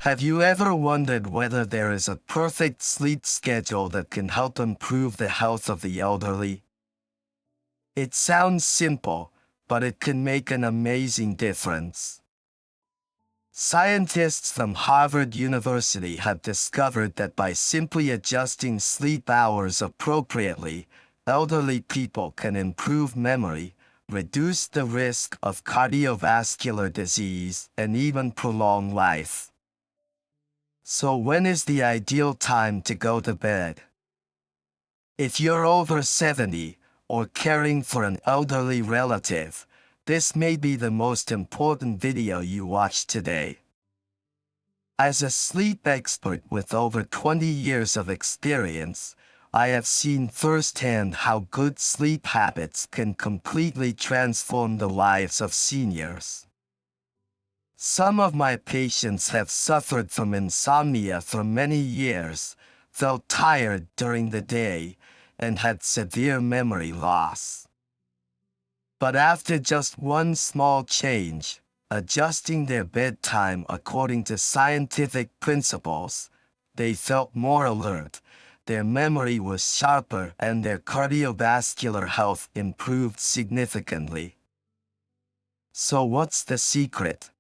Have you ever wondered whether there is a perfect sleep schedule that can help improve the health of the elderly? It sounds simple, but it can make an amazing difference. Scientists from Harvard University have discovered that by simply adjusting sleep hours appropriately, elderly people can improve memory, reduce the risk of cardiovascular disease, and even prolong life. So when is the ideal time to go to bed? If you're over 70 or caring for an elderly relative, this may be the most important video you watch today. As a sleep expert with over 20 years of experience, I have seen firsthand how good sleep habits can completely transform the lives of seniors. Some of my patients have suffered from insomnia for many years, felt tired during the day, and had severe memory loss. But after just one small change, adjusting their bedtime according to scientific principles, they felt more alert, their memory was sharper, and their cardiovascular health improved significantly. So what's the secret?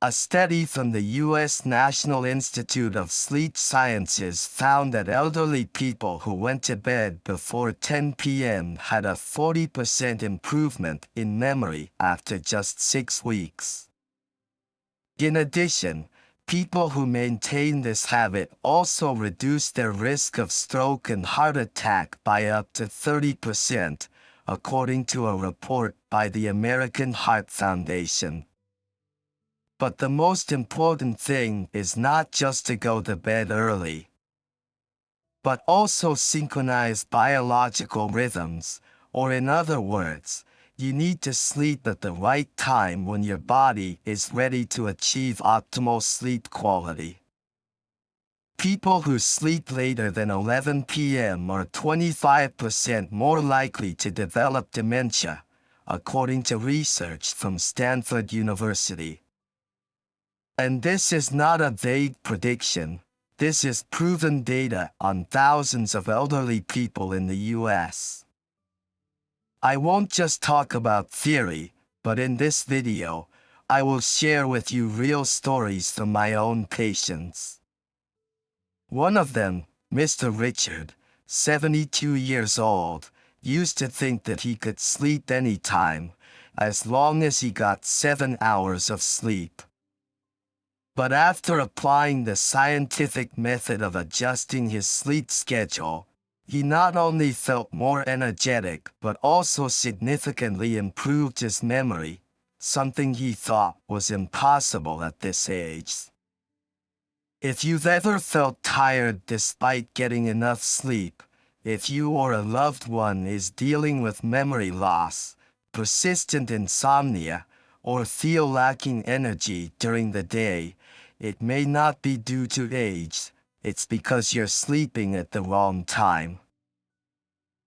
A study from the U.S. National Institute of Sleep Sciences found that elderly people who went to bed before 10 p.m. had a 40% improvement in memory after just 6 weeks. In addition, people who maintain this habit also reduce their risk of stroke and heart attack by up to 30%, according to a report by the American Heart Foundation. But the most important thing is not just to go to bed early, but also synchronize biological rhythms, or in other words, you need to sleep at the right time when your body is ready to achieve optimal sleep quality. People who sleep later than 11 p.m. are 25% more likely to develop dementia, according to research from Stanford University. And this is not a vague prediction, this is proven data on thousands of elderly people in the US. I won't just talk about theory, but in this video, I will share with you real stories from my own patients. One of them, Mr. Richard, 72 years old, used to think that he could sleep anytime, as long as he got 7 hours of sleep. But after applying the scientific method of adjusting his sleep schedule, he not only felt more energetic but also significantly improved his memory, something he thought was impossible at this age. If you've ever felt tired despite getting enough sleep, if you or a loved one is dealing with memory loss, persistent insomnia, or feel lacking energy during the day, it may not be due to age, it's because you're sleeping at the wrong time.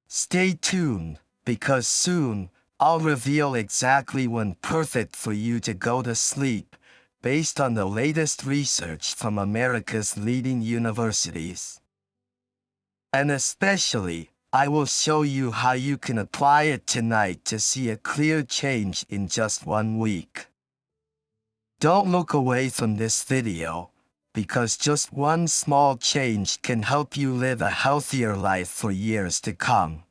Stay tuned, because soon, I'll reveal exactly when perfect for you to go to sleep, based on the latest research from America's leading universities. And especially, I will show you how you can apply it tonight to see a clear change in just 1 week. Don't look away from this video, because just one small change can help you live a healthier life for years to come.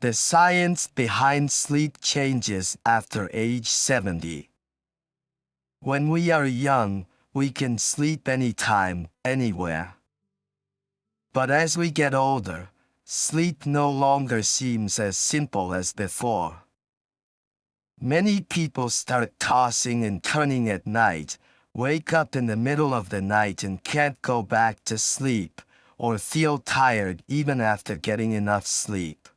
The science behind sleep changes after age 70. When we are young, we can sleep anytime, anywhere. But as we get older, sleep no longer seems as simple as before. Many people start tossing and turning at night, wake up in the middle of the night and can't go back to sleep, or feel tired even after getting enough sleep.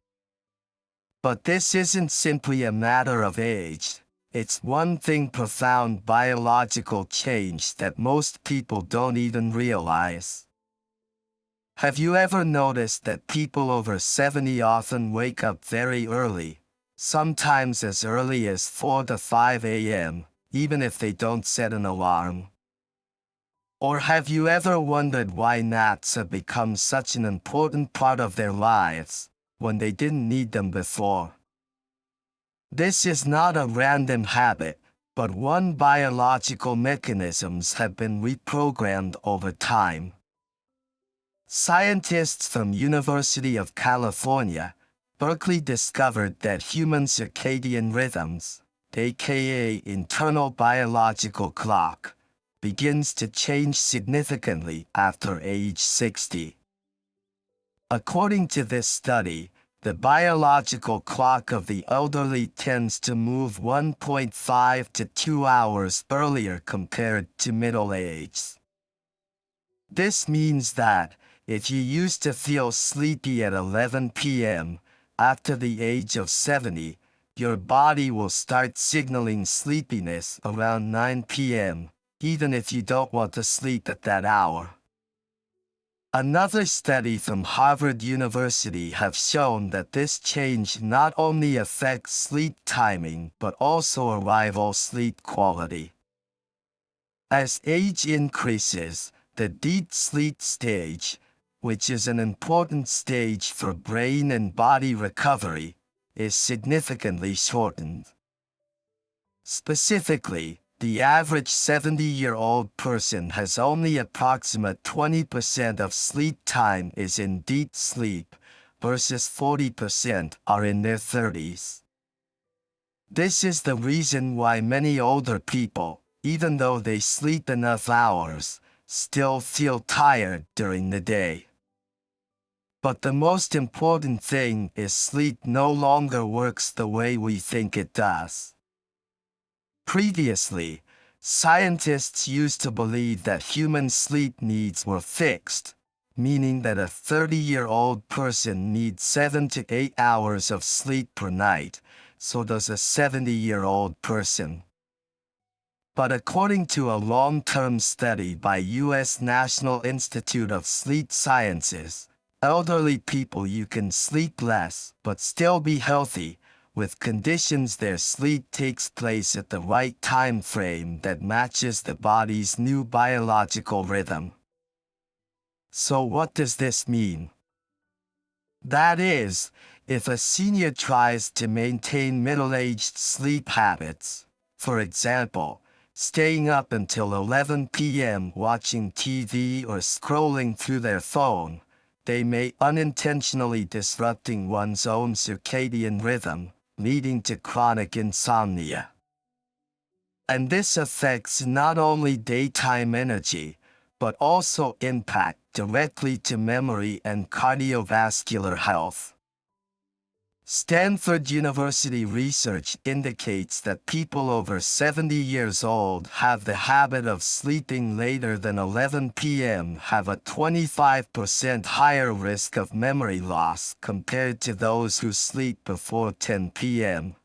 But this isn't simply a matter of age, it's one profound biological change that most people don't even realize. Have you ever noticed that people over 70 often wake up very early? Sometimes as early as 4 to 5 a.m., even if they don't set an alarm? Or have you ever wondered why naps have become such an important part of their lives when they didn't need them before? This is not a random habit, but one biological mechanisms have been reprogrammed over time. Scientists from University of California, Berkeley discovered that human circadian rhythms, aka internal biological clock, begins to change significantly after age 60. According to this study, the biological clock of the elderly tends to move 1.5 to 2 hours earlier compared to middle age. This means that if you used to feel sleepy at 11 p.m., after the age of 70, your body will start signaling sleepiness around 9 p.m., even if you don't want to sleep at that hour. Another study from Harvard University has shown that this change not only affects sleep timing but also arrival sleep quality. As age increases, the deep sleep stage, which is an important stage for brain and body recovery, is significantly shortened. Specifically, the average 70-year-old person has only approximate 20% of sleep time is in deep sleep, versus 40% are in their 30s. This is the reason why many older people, even though they sleep enough hours, still feel tired during the day. But the most important thing is sleep no longer works the way we think it does. Previously, scientists used to believe that human sleep needs were fixed, meaning that a 30-year-old person needs 7 to 8 hours of sleep per night, so does a 70-year-old person. But according to a long-term study by U.S. National Institute of Sleep Sciences, elderly people you can sleep less but still be healthy, with conditions their sleep takes place at the right time frame that matches the body's new biological rhythm. So what does this mean? That is, if a senior tries to maintain middle-aged sleep habits, for example, staying up until 11 p.m. watching TV or scrolling through their phone, they may unintentionally disrupting one's own circadian rhythm, leading to chronic insomnia. And this affects not only daytime energy, but also impact directly to memory and cardiovascular health. Stanford University research indicates that people over 70 years old have the habit of sleeping later than 11 p.m. have a 25% higher risk of memory loss compared to those who sleep before 10 p.m.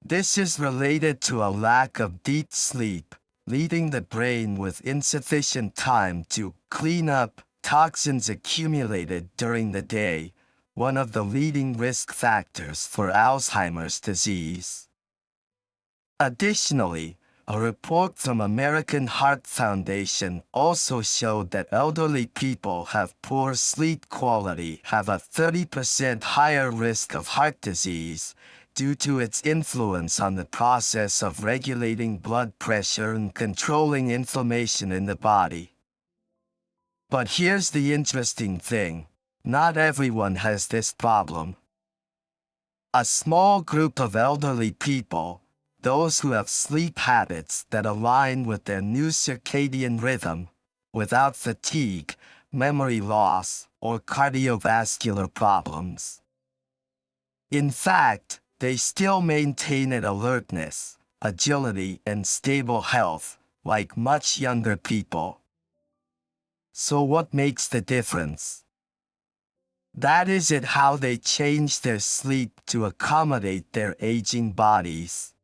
This is related to a lack of deep sleep, leaving the brain with insufficient time to clean up toxins accumulated during the day, one of the leading risk factors for Alzheimer's disease. Additionally, a report from American Heart Foundation also showed that elderly people have poor sleep quality have a 30% higher risk of heart disease due to its influence on the process of regulating blood pressure and controlling inflammation in the body. But here's the interesting thing. Not everyone has this problem. A small group of elderly people, those who have sleep habits that align with their new circadian rhythm, without fatigue, memory loss, or cardiovascular problems. In fact, they still maintain an alertness, agility, and stable health, like much younger people. So what makes the difference? That is it how they change their sleep to accommodate their aging bodies.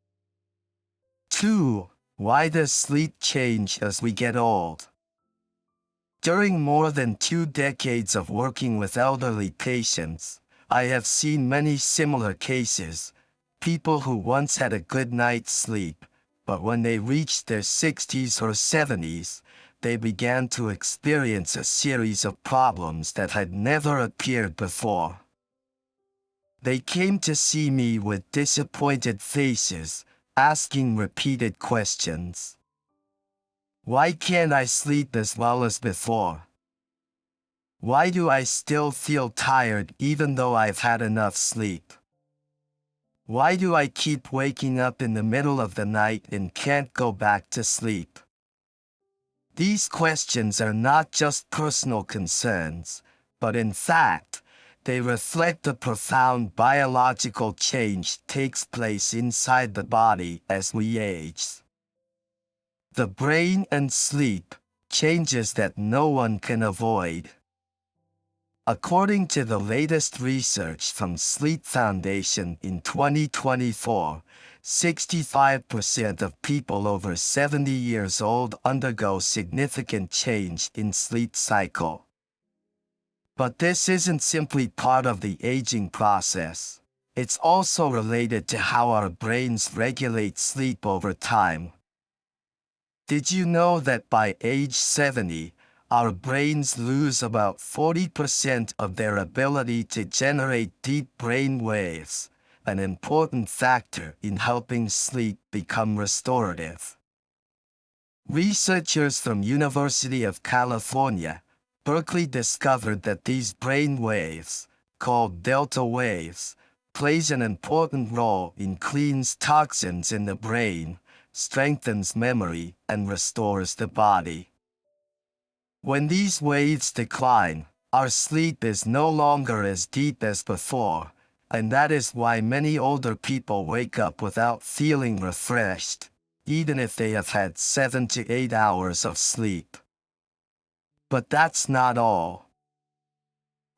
2. Why does sleep change as we get old? During more than 2 decades of working with elderly patients, I have seen many similar cases, people who once had a good night's sleep, but when they reached their 60s or 70s, they began to experience a series of problems that had never appeared before. They came to see me with disappointed faces, asking repeated questions. Why can't I sleep as well as before? Why do I still feel tired even though I've had enough sleep? Why do I keep waking up in the middle of the night and can't go back to sleep? These questions are not just personal concerns, but in fact, they reflect a profound biological change takes place inside the body as we age. The brain and sleep, changes that no one can avoid. According to the latest research from Sleep Foundation in 2024, 65% of people over 70 years old undergo significant change in sleep cycle. But this isn't simply part of the aging process. It's also related to how our brains regulate sleep over time. Did you know that by age 70, our brains lose about 40% of their ability to generate deep brain waves, an important factor in helping sleep become restorative? Researchers from University of California, Berkeley discovered that these brain waves, called delta waves, plays an important role in cleans toxins in the brain, strengthens memory, and restores the body. When these waves decline, our sleep is no longer as deep as before, and that is why many older people wake up without feeling refreshed, even if they have had 7 to 8 hours of sleep. But that's not all.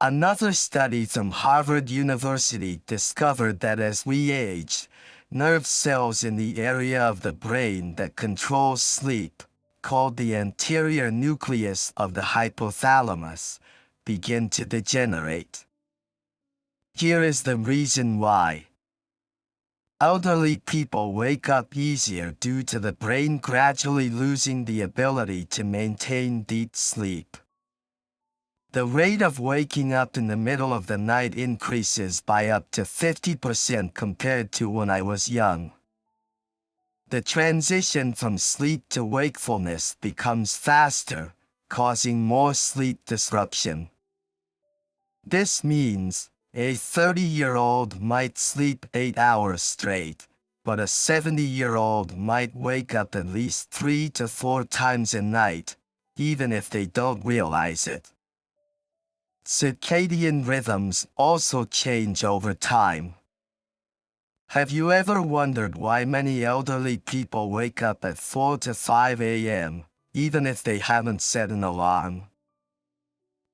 Another study from Harvard University discovered that as we age, nerve cells in the area of the brain that controls sleep, called the anterior nucleus of the hypothalamus, begin to degenerate. Here is the reason why. Elderly people wake up easier due to the brain gradually losing the ability to maintain deep sleep. The rate of waking up in the middle of the night increases by up to 50% compared to when I was young. The transition from sleep to wakefulness becomes faster, causing more sleep disruption. This means a 30-year-old might sleep 8 hours straight, but a 70-year-old might wake up at least 3 to 4 times a night, even if they don't realize it. Circadian rhythms also change over time. Have you ever wondered why many elderly people wake up at 4 to 5 a.m., even if they haven't set an alarm?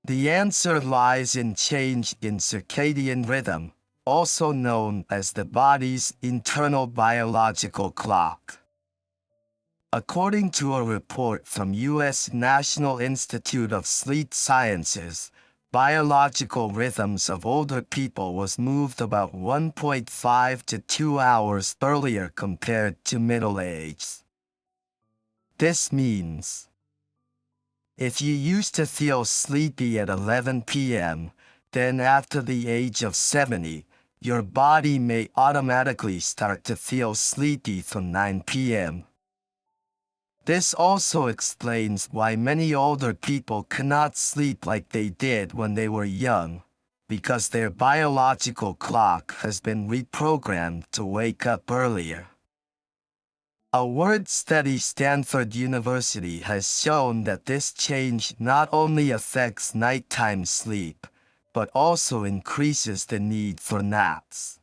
The answer lies in change in circadian rhythm, also known as the body's internal biological clock. According to a report from U.S. National Institute of Sleep Sciences, biological rhythms of older people was moved about 1.5 to 2 hours earlier compared to middle age. This means, if you used to feel sleepy at 11 p.m., then after the age of 70, your body may automatically start to feel sleepy from 9 p.m. This also explains why many older people cannot sleep like they did when they were young, because their biological clock has been reprogrammed to wake up earlier. A word study Stanford University has shown that this change not only affects nighttime sleep, but also increases the need for naps.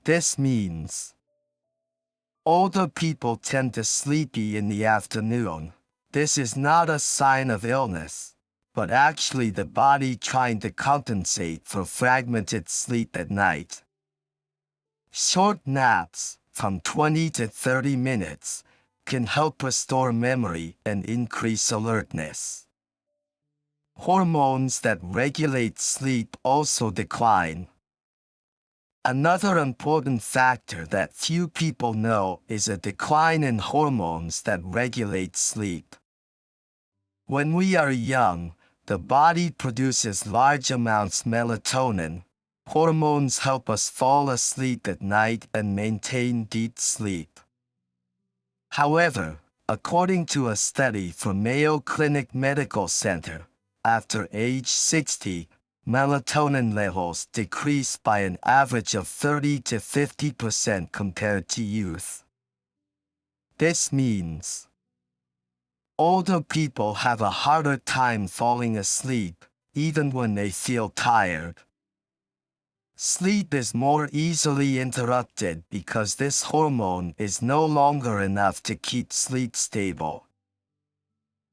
This means older people tend to sleepy in the afternoon. This is not a sign of illness, but actually the body trying to compensate for fragmented sleep at night. Short naps, from 20 to 30 minutes, can help restore memory and increase alertness. Hormones that regulate sleep also decline. Another important factor that few people know is a decline in hormones that regulate sleep. When we are young, the body produces large amounts of melatonin. Hormones help us fall asleep at night and maintain deep sleep. However, according to a study from Mayo Clinic Medical Center, after age 60, melatonin levels decrease by an average of 30 to 50% compared to youth. This means older people have a harder time falling asleep, even when they feel tired. Sleep is more easily interrupted because this hormone is no longer enough to keep sleep stable.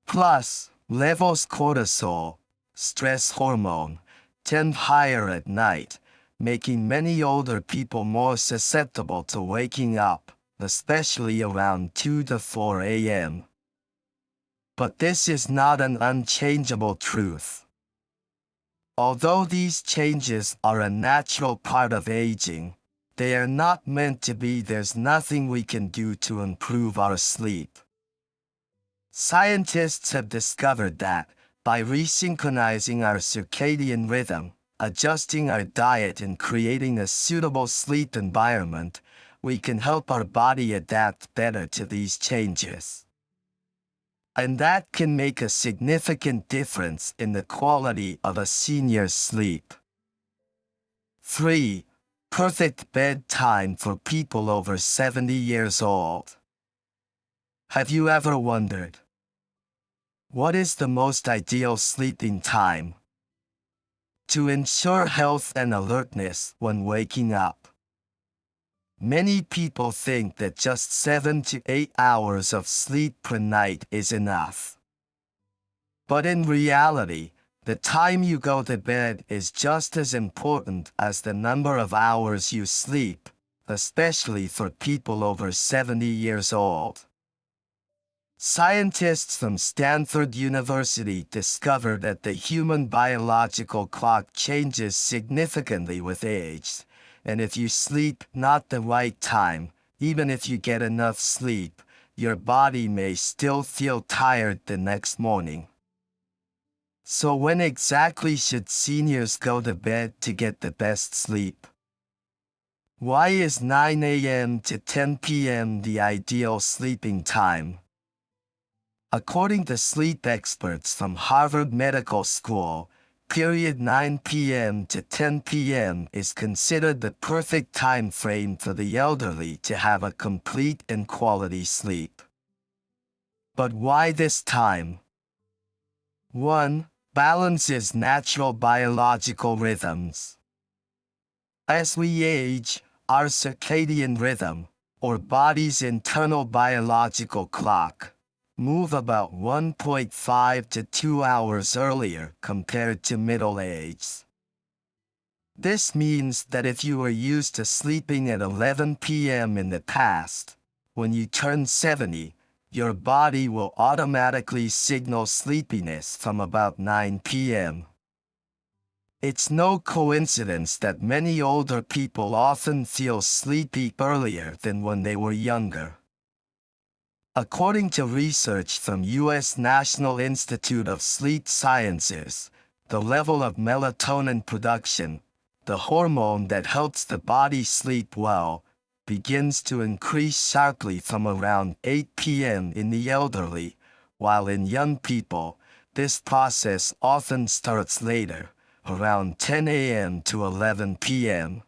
Plus, levels cortisol, stress hormone, tend higher at night, making many older people more susceptible to waking up, especially around 2 to 4 a.m. But this is not an unchangeable truth. Although these changes are a natural part of aging, they are not meant to be. There's nothing we can do to improve our sleep. Scientists have discovered that by resynchronizing our circadian rhythm, adjusting our diet and creating a suitable sleep environment, we can help our body adapt better to these changes. And that can make a significant difference in the quality of a senior's sleep. 3. Perfect bedtime for people over 70 years old. Have you ever wondered, what is the most ideal sleeping time to ensure health and alertness when waking up? Many people think that just 7 to 8 hours of sleep per night is enough. But in reality, the time you go to bed is just as important as the number of hours you sleep, especially for people over 70 years old. Scientists from Stanford University discovered that the human biological clock changes significantly with age. And if you sleep not the right time, even if you get enough sleep, your body may still feel tired the next morning. So when exactly should seniors go to bed to get the best sleep? Why is 9 a.m. to 10 p.m. the ideal sleeping time? According to sleep experts from Harvard Medical School, period 9 p.m. to 10 p.m. is considered the perfect time frame for the elderly to have a complete and quality sleep. But why this time? 1. Balances natural biological rhythms. As we age, our circadian rhythm, or body's internal biological clock, move about 1.5 to 2 hours earlier compared to middle age. This means that if you were used to sleeping at 11 p.m. in the past, when you turn 70, your body will automatically signal sleepiness from about 9 p.m. It's no coincidence that many older people often feel sleepy earlier than when they were younger. According to research from U.S. National Institute of Sleep Sciences, the level of melatonin production, the hormone that helps the body sleep well, begins to increase sharply from around 8 p.m. in the elderly, while in young people, this process often starts later, around 10 a.m. to 11 p.m.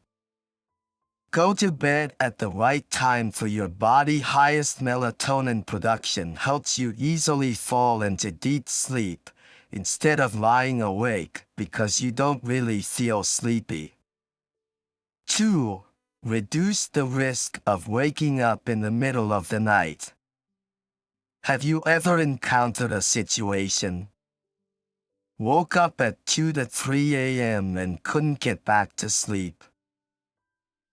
Go to bed at the right time for your body's highest melatonin production helps you easily fall into deep sleep instead of lying awake because you don't really feel sleepy. 2. Reduce the risk of waking up in the middle of the night. Have you ever encountered a situation? Woke up at 2 to 3 a.m. and couldn't get back to sleep.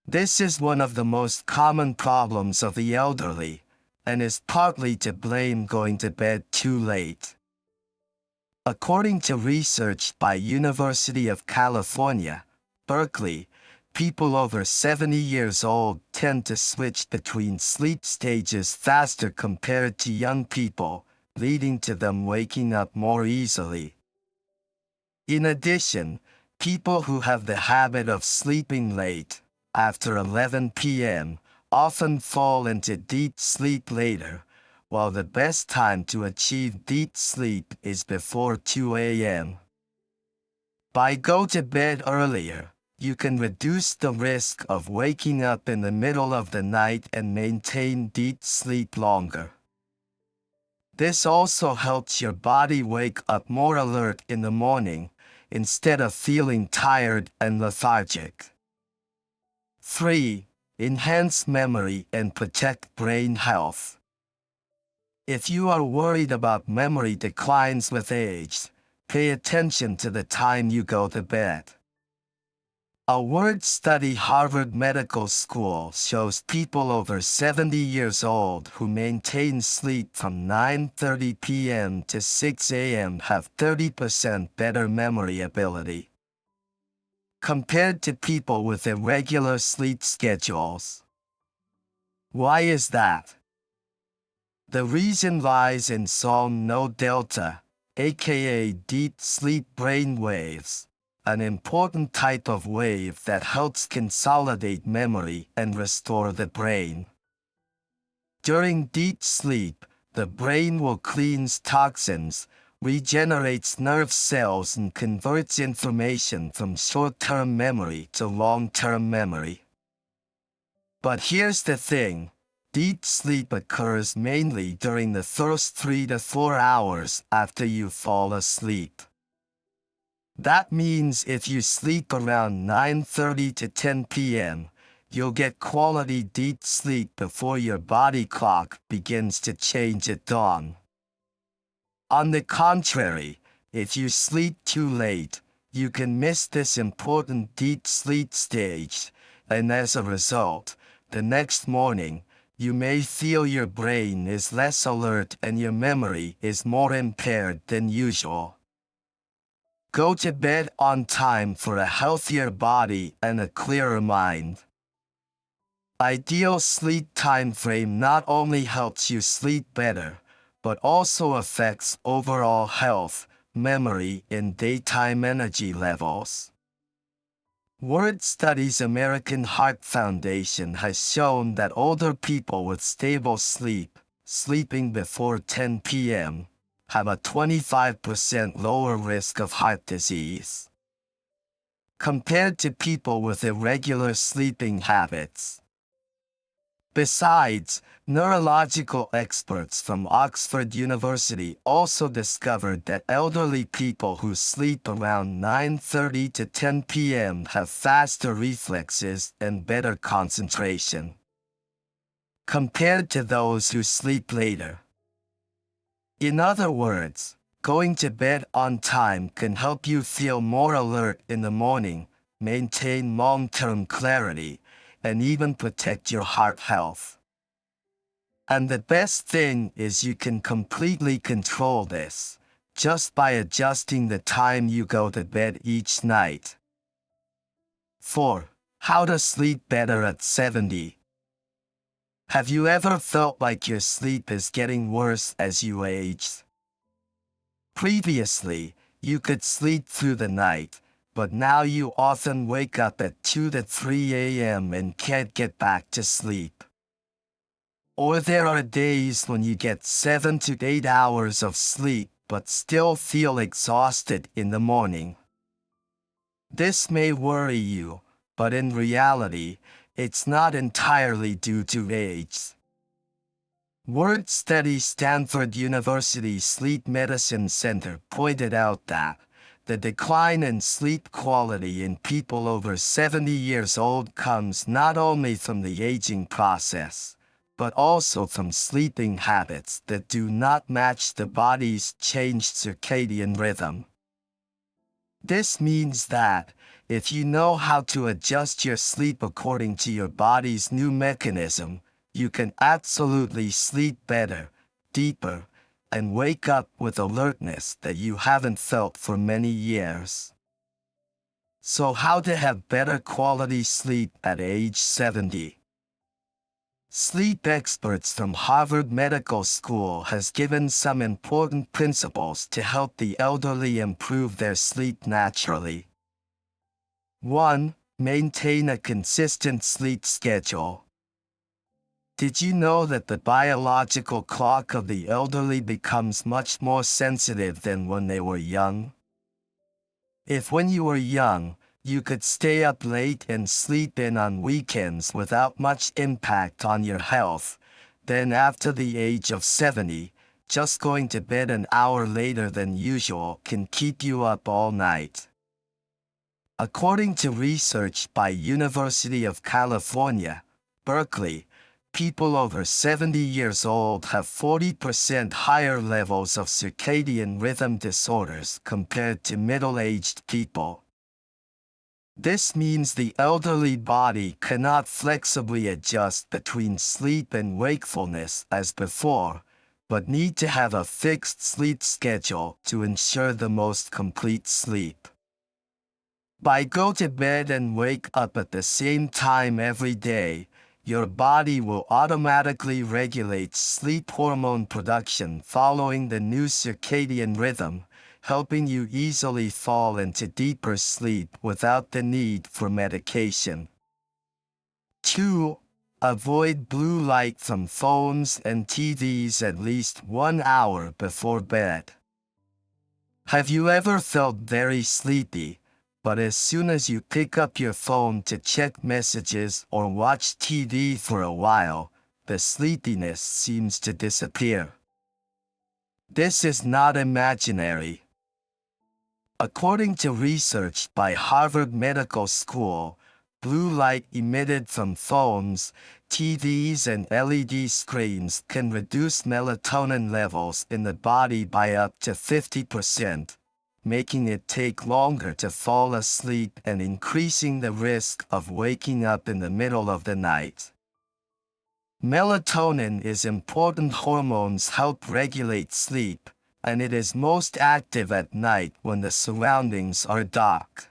This is one of the most common problems of the elderly, and is partly to blame going to bed too late. According to research by University of California, Berkeley, people over 70 years old tend to switch between sleep stages faster compared to young people, leading to them waking up more easily. In addition, people who have the habit of sleeping late, after 11 p.m., often fall into deep sleep later, while the best time to achieve deep sleep is before 2 a.m. By go to bed earlier, you can reduce the risk of waking up in the middle of the night and maintain deep sleep longer. This also helps your body wake up more alert in the morning, instead of feeling tired and lethargic. 3. Enhance memory and protect brain health. If you are worried about memory declines with age, pay attention to the time you go to bed. A word study Harvard Medical School shows people over 70 years old who maintain sleep from 9:30 p.m. to 6 a.m. have 30% better memory ability compared to people with irregular sleep schedules. Why is that? The reason lies in song no delta, aka deep sleep brain waves, an important type of wave that helps consolidate memory and restore the brain. During deep sleep, the brain will cleanse toxins, regenerates nerve cells and converts information from short-term memory to long-term memory. But here's the thing. Deep sleep occurs mainly during the first 3 to 4 hours after you fall asleep. That means if you sleep around 9:30 to 10 p.m., you'll get quality deep sleep before your body clock begins to change at dawn. On the contrary, if you sleep too late, you can miss this important deep sleep stage, and as a result, the next morning, you may feel your brain is less alert and your memory is more impaired than usual. Go to bed on time for a healthier body and a clearer mind. Ideal sleep time frame not only helps you sleep better, but also affects overall health, memory, and daytime energy levels. Word Studies American Heart Foundation has shown that older people with stable sleep, sleeping before 10 p.m., have a 25% lower risk of heart disease compared to people with irregular sleeping habits. Besides, neurological experts from Oxford University also discovered that elderly people who sleep around 9:30 to 10 p.m. have faster reflexes and better concentration compared to those who sleep later. In other words, going to bed on time can help you feel more alert in the morning, maintain long-term clarity, and even protect your heart health. And the best thing is you can completely control this, just by adjusting the time you go to bed each night. 4. How to sleep better at 70. Have you ever felt like your sleep is getting worse as you age? Previously, you could sleep through the night, but now you often wake up at 2 to 3 a.m. and can't get back to sleep. Or there are days when you get 7 to 8 hours of sleep but still feel exhausted in the morning. This may worry you, but in reality, it's not entirely due to age. Word Study Stanford University Sleep Medicine Center pointed out that the decline in sleep quality in people over 70 years old comes not only from the aging process, but also from sleeping habits that do not match the body's changed circadian rhythm. This means that, if you know how to adjust your sleep according to your body's new mechanism, you can absolutely sleep better, deeper, and wake up with alertness that you haven't felt for many years. So how to have better quality sleep at age 70? Sleep experts from Harvard Medical School has given some important principles to help the elderly improve their sleep naturally. 1. Maintain a consistent sleep schedule. Did you know that the biological clock of the elderly becomes much more sensitive than when they were young? If when you were young, you could stay up late and sleep in on weekends without much impact on your health, then after the age of 70, just going to bed an hour later than usual can keep you up all night. According to research by University of California, Berkeley, people over 70 years old have 40% higher levels of circadian rhythm disorders compared to middle-aged people. This means the elderly body cannot flexibly adjust between sleep and wakefulness as before, but need to have a fixed sleep schedule to ensure the most complete sleep. By go to bed and wake up at the same time every day, your body will automatically regulate sleep hormone production following the new circadian rhythm, helping you easily fall into deeper sleep without the need for medication. 2. Avoid blue light from phones and TVs at least 1 hour before bed. Have you ever felt very sleepy, but as soon as you pick up your phone to check messages or watch TV for a while, the sleepiness seems to disappear? This is not imaginary. According to research by Harvard Medical School, blue light emitted from phones, TVs, and LED screens can reduce melatonin levels in the body by up to 50%. Making it take longer to fall asleep and increasing the risk of waking up in the middle of the night. Melatonin is important hormones help regulate sleep, and it is most active at night when the surroundings are dark.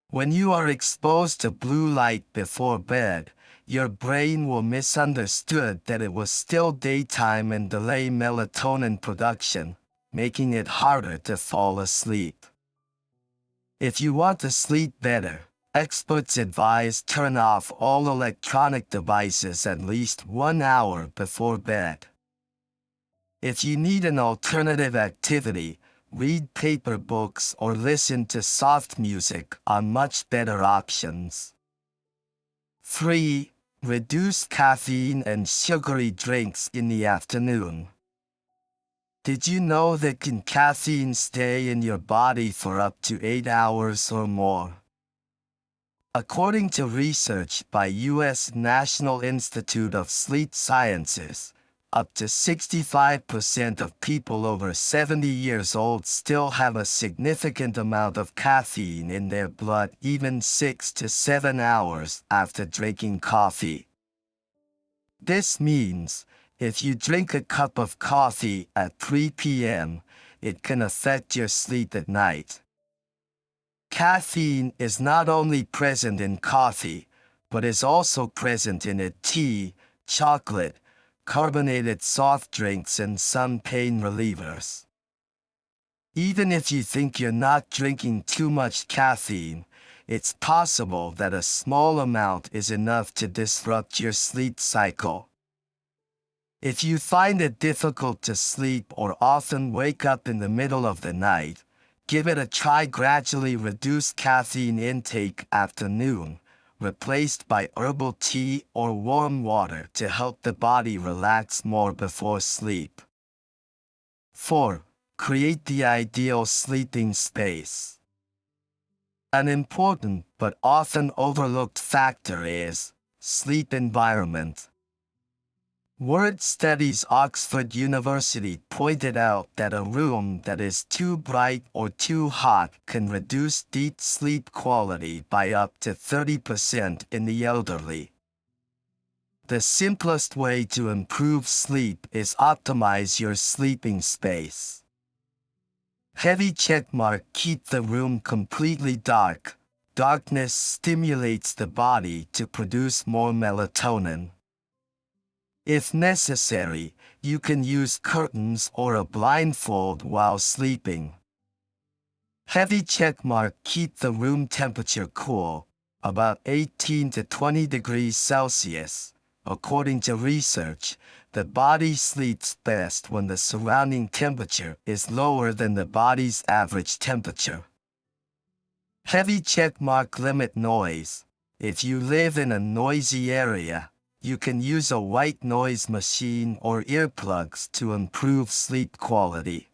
When you are exposed to blue light before bed, your brain will misunderstood that it was still daytime and delay melatonin production, making it harder to fall asleep. If you want to sleep better, experts advise turn off all electronic devices at least 1 hour before bed. If you need an alternative activity, read paper books or listen to soft music are much better options. 3. Reduce caffeine and sugary drinks in the afternoon. Did you know that caffeine stay in your body for up to 8 hours or more? According to research by U.S. National Institute of Sleep Sciences, up to 65% of people over 70 years old still have a significant amount of caffeine in their blood even 6 to 7 hours after drinking coffee. This means, if you drink a cup of coffee at 3 p.m., it can affect your sleep at night. Caffeine is not only present in coffee, but is also present in tea, chocolate, carbonated soft drinks, and some pain relievers. Even if you think you're not drinking too much caffeine, it's possible that a small amount is enough to disrupt your sleep cycle. If you find it difficult to sleep or often wake up in the middle of the night, give it a try. Gradually reduce caffeine intake after noon, replaced by herbal tea or warm water to help the body relax more before sleep. 4. Create the ideal sleeping space. An important but often overlooked factor is sleep environment. Word Studies Oxford University pointed out that a room that is too bright or too hot can reduce deep sleep quality by up to 30% in the elderly. The simplest way to improve sleep is optimize your sleeping space. Heavy checkmark. Keep the room completely dark. Darkness stimulates the body to produce more melatonin. If necessary, you can use curtains or a blindfold while sleeping. Heavy checkmark keep the room temperature cool, about 18 to 20 degrees Celsius. According to research, the body sleeps best when the surrounding temperature is lower than the body's average temperature. Heavy checkmark limit noise. If you live in a noisy area, you can use a white noise machine or earplugs to improve sleep quality.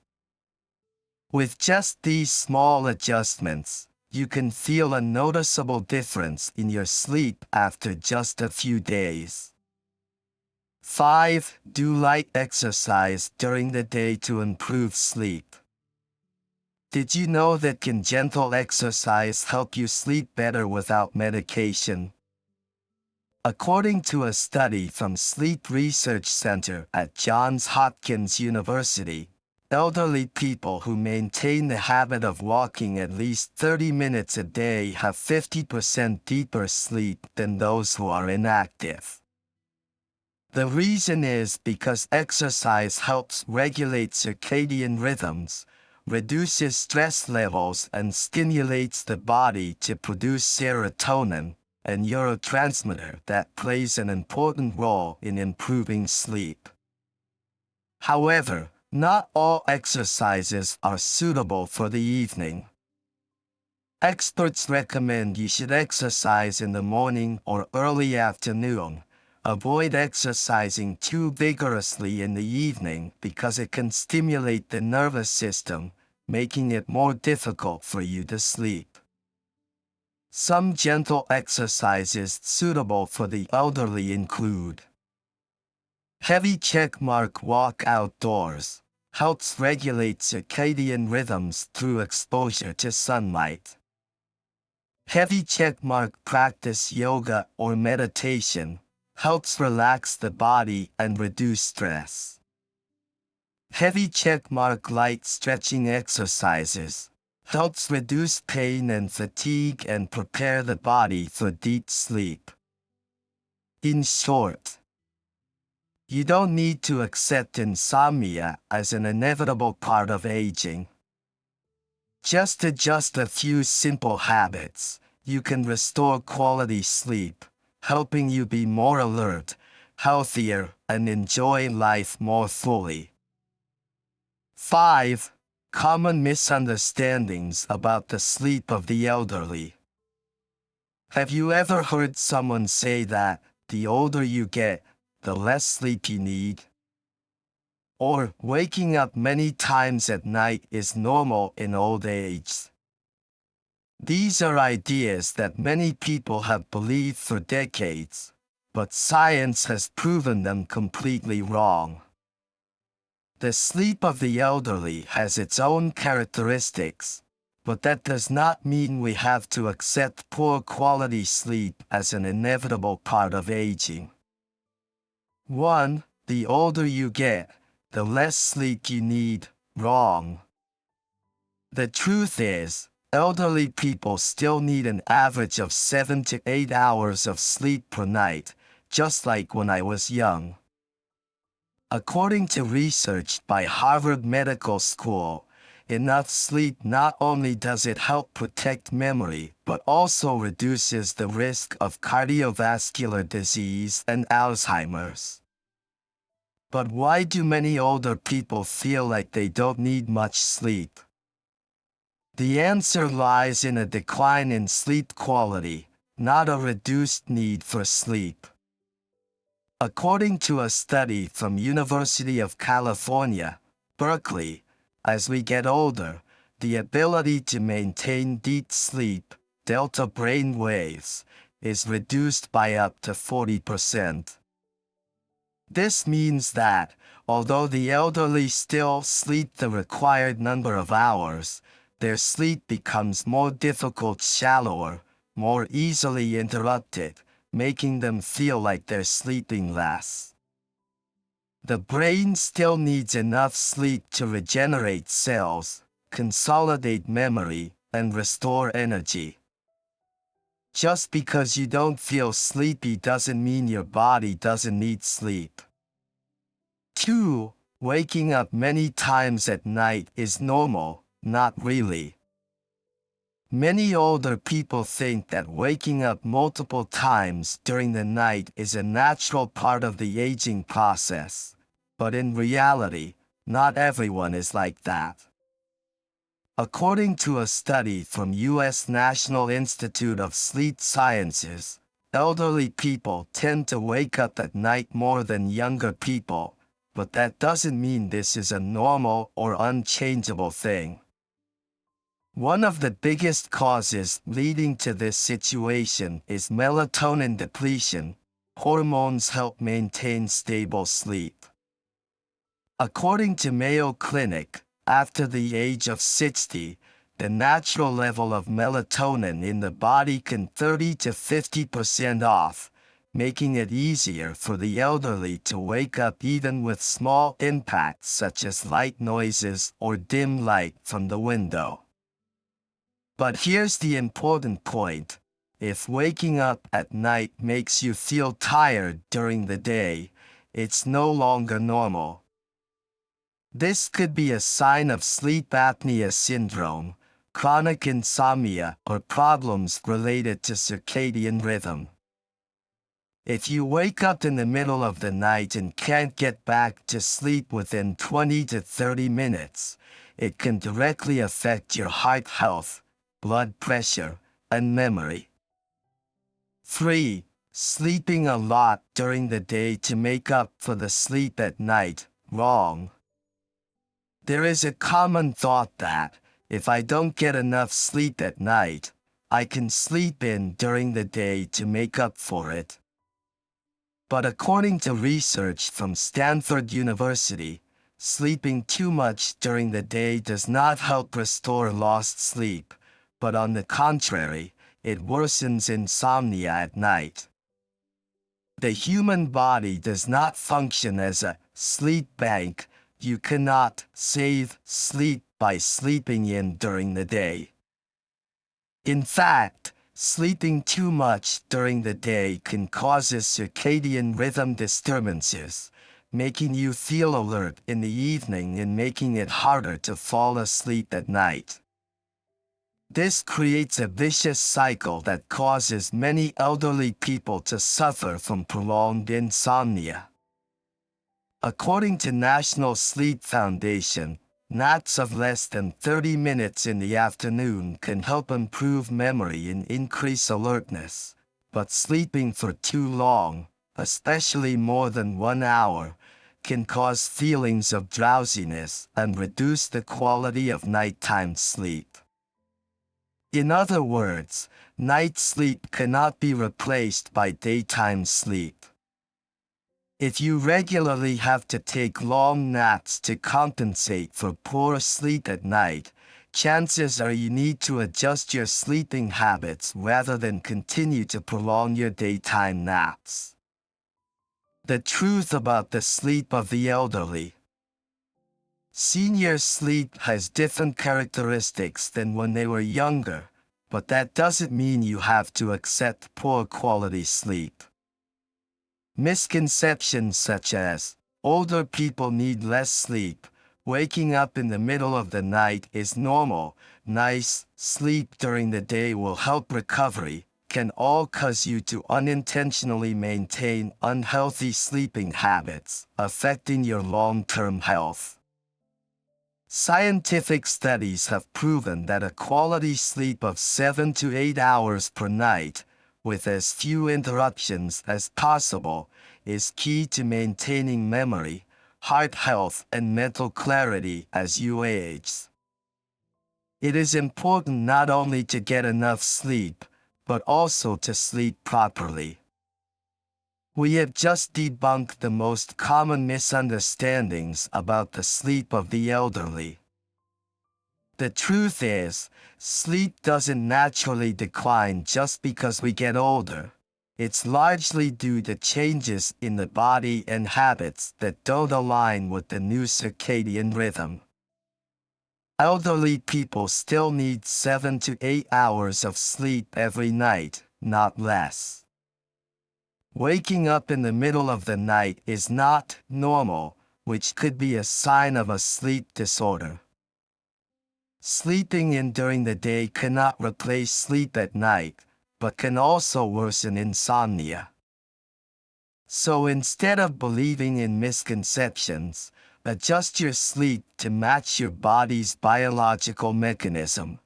With just these small adjustments, you can feel a noticeable difference in your sleep after just a few days. 5. Do light exercise during the day to improve sleep. Did you know that can gentle exercise help you sleep better without medication? According to a study from Sleep Research Center at Johns Hopkins University, elderly people who maintain the habit of walking at least 30 minutes a day have 50% deeper sleep than those who are inactive. The reason is because exercise helps regulate circadian rhythms, reduces stress levels, and stimulates the body to produce serotonin, a neurotransmitter that plays an important role in improving sleep. However, not all exercises are suitable for the evening. Experts recommend you should exercise in the morning or early afternoon. Avoid exercising too vigorously in the evening because it can stimulate the nervous system, making it more difficult for you to sleep. Some gentle exercises suitable for the elderly include heavy checkmark walk outdoors. Helps regulate circadian rhythms through exposure to sunlight. Heavy checkmark practice yoga or meditation. Helps relax the body and reduce stress. Heavy checkmark light stretching exercises. Helps reduce pain and fatigue and prepare the body for deep sleep. In short, you don't need to accept insomnia as an inevitable part of aging. Just adjust a few simple habits. You can restore quality sleep, helping you be more alert, healthier, and enjoy life more fully. 5. Common misunderstandings about the sleep of the elderly. Have you ever heard someone say that the older you get, the less sleep you need? Or waking up many times at night is normal in old age? These are ideas that many people have believed for decades, but science has proven them completely wrong. The sleep of the elderly has its own characteristics, but that does not mean we have to accept poor quality sleep as an inevitable part of aging. 1. The older you get, the less sleep you need. Wrong. The truth is, elderly people still need an average of 7 to 8 hours of sleep per night, just like when I was young. According to research by Harvard Medical School, enough sleep not only does it help protect memory, but also reduces the risk of cardiovascular disease and Alzheimer's. But why do many older people feel like they don't need much sleep? The answer lies in a decline in sleep quality, not a reduced need for sleep. According to a study from University of California, Berkeley, as we get older, the ability to maintain deep sleep, delta brain waves, is reduced by up to 40%. This means that, although the elderly still sleep the required number of hours, their sleep becomes more difficult, shallower, more easily interrupted, making them feel like they're sleeping less. The brain still needs enough sleep to regenerate cells, consolidate memory, and restore energy. Just because you don't feel sleepy doesn't mean your body doesn't need sleep. 2. Waking up many times at night is normal, not really. Many older people think that waking up multiple times during the night is a natural part of the aging process, but in reality, not everyone is like that. According to a study from U.S. National Institute of Sleep Sciences, elderly people tend to wake up at night more than younger people, but that doesn't mean this is a normal or unchangeable thing. One of the biggest causes leading to this situation is melatonin depletion. Hormones help maintain stable sleep. According to Mayo Clinic, after the age of 60, the natural level of melatonin in the body can 30 to 50% off, making it easier for the elderly to wake up even with small impacts such as light noises or dim light from the window. But here's the important point. If waking up at night makes you feel tired during the day, it's no longer normal. This could be a sign of sleep apnea syndrome, chronic insomnia, or problems related to circadian rhythm. If you wake up in the middle of the night and can't get back to sleep within 20 to 30 minutes, it can directly affect your heart health, blood pressure, and memory. 3. Sleeping a lot during the day to make up for the sleep at night. Wrong. There is a common thought that, if I don't get enough sleep at night, I can sleep in during the day to make up for it. But according to research from Stanford University, sleeping too much during the day does not help restore lost sleep, but on the contrary, it worsens insomnia at night. The human body does not function as a sleep bank. You cannot save sleep by sleeping in during the day. In fact, sleeping too much during the day can cause circadian rhythm disturbances, making you feel alert in the evening and making it harder to fall asleep at night. This creates a vicious cycle that causes many elderly people to suffer from prolonged insomnia. According to National Sleep Foundation, naps of less than 30 minutes in the afternoon can help improve memory and increase alertness, but sleeping for too long, especially more than 1 hour, can cause feelings of drowsiness and reduce the quality of nighttime sleep. In other words, night sleep cannot be replaced by daytime sleep. If you regularly have to take long naps to compensate for poor sleep at night, chances are you need to adjust your sleeping habits rather than continue to prolong your daytime naps. The truth about the sleep of the elderly. Senior sleep has different characteristics than when they were younger, but that doesn't mean you have to accept poor quality sleep. Misconceptions such as, older people need less sleep, waking up in the middle of the night is normal, nice sleep during the day will help recovery, can all cause you to unintentionally maintain unhealthy sleeping habits, affecting your long-term health. Scientific studies have proven that a quality sleep of 7 to 8 hours per night, with as few interruptions as possible, is key to maintaining memory, heart health, and mental clarity as you age. It is important not only to get enough sleep, but also to sleep properly. We have just debunked the most common misunderstandings about the sleep of the elderly. The truth is, sleep doesn't naturally decline just because we get older. It's largely due to changes in the body and habits that don't align with the new circadian rhythm. Elderly people still need 7 to 8 hours of sleep every night, not less. Waking up in the middle of the night is not normal, which could be a sign of a sleep disorder. Sleeping in during the day cannot replace sleep at night, but can also worsen insomnia. So instead of believing in misconceptions, adjust your sleep to match your body's biological mechanism.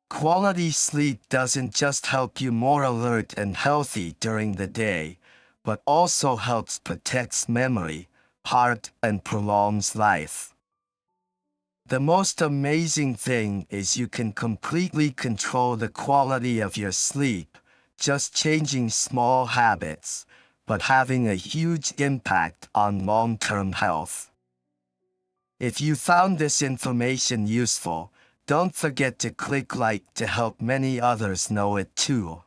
Quality sleep doesn't just help you more alert and healthy during the day, but also helps protect memory, heart, and prolongs life. The most amazing thing is you can completely control the quality of your sleep, just changing small habits, but having a huge impact on long-term health. If you found this information useful, don't forget to click like to help many others know it too.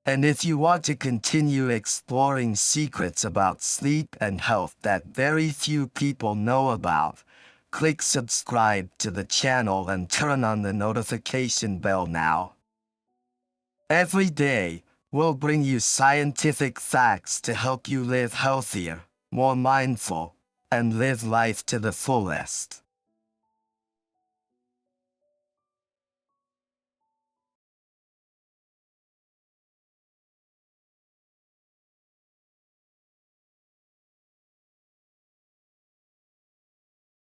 And if you want to continue exploring secrets about sleep and health that very few people know about, click subscribe to the channel and turn on the notification bell now. Every day, we'll bring you scientific facts to help you live healthier, more mindful, and live life to the fullest.